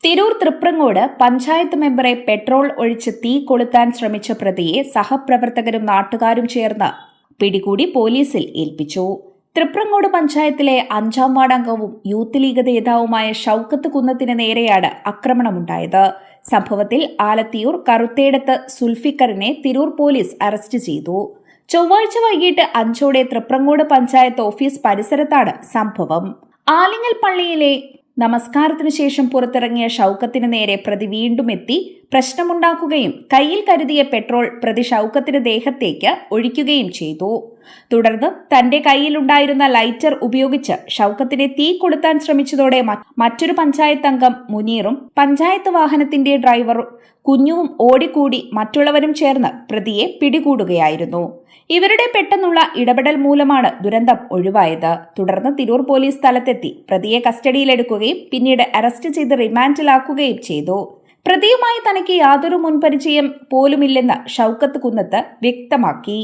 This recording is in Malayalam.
തിരൂർ തൃപ്രങ്ങോട് പഞ്ചായത്ത് മെമ്പറെ പെട്രോൾ ഒഴിച്ച് തീ കൊളുത്താൻ ശ്രമിച്ച പ്രതിയെ സഹപ്രവർത്തകരും നാട്ടുകാരും ചേർന്ന് പിടികൂടി പോലീസിൽ ഏൽപ്പിച്ചു. തൃപ്രങ്ങോട് പഞ്ചായത്തിലെ 5-ാം വാർഡ് അംഗവും യൂത്ത് ലീഗ് നേതാവുമായ ഷൌക്കത്ത് കുന്നത്തിന് നേരെയാണ് ആക്രമണമുണ്ടായത്. സംഭവത്തിൽ ആലത്തിയൂർ കറുത്തേടത്ത് സുൽഫിക്കറിനെ തിരൂർ പോലീസ് അറസ്റ്റ് ചെയ്തു. ചൊവ്വാഴ്ച വൈകിട്ട് 5-ഓടെ തൃപ്രങ്ങോട് പഞ്ചായത്ത് ഓഫീസ് പരിസരത്താണ് സംഭവം. ആലിങ്ങൽ പള്ളിയിലെ നമസ്കാരത്തിനു ശേഷം പുറത്തിറങ്ങിയ ഷൌക്കത്തിന് നേരെ പ്രതി വീണ്ടും എത്തി പ്രശ്നമുണ്ടാക്കുകയും കയ്യിൽ കരുതിയ പെട്രോൾ പ്രതി ഷൌക്കത്തിന് ദേഹത്തേക്ക് ഒഴിക്കുകയും ചെയ്തു. തുടർന്ന് തന്റെ കയ്യിലുണ്ടായിരുന്ന ലൈറ്റർ ഉപയോഗിച്ച് ഷൌക്കത്തിനെ തീ കൊളുത്താൻ ശ്രമിച്ചതോടെ മറ്റൊരു പഞ്ചായത്ത് അംഗം മുനീറും പഞ്ചായത്ത് വാഹനത്തിന്റെ ഡ്രൈവർ കുഞ്ഞുവും ഓടിക്കൂടി മറ്റുള്ളവരും ചേർന്ന് പ്രതിയെ പിടികൂടുകയായിരുന്നു. ഇവരുടെ പെട്ടെന്നുള്ള ഇടപെടൽ മൂലമാണ് ദുരന്തം ഒഴിവായത്. തുടർന്ന് തിരൂർ പോലീസ് സ്ഥലത്തെത്തി പ്രതിയെ കസ്റ്റഡിയിലെടുക്കുകയും പിന്നീട് അറസ്റ്റ് ചെയ്ത് റിമാൻഡിലാക്കുകയും ചെയ്തു. പ്രതിയുമായി തനിക്ക് യാതൊരു മുൻപരിചയം പോലുമില്ലെന്ന് ഷൌക്കത്ത് കുന്നത്ത് വ്യക്തമാക്കി.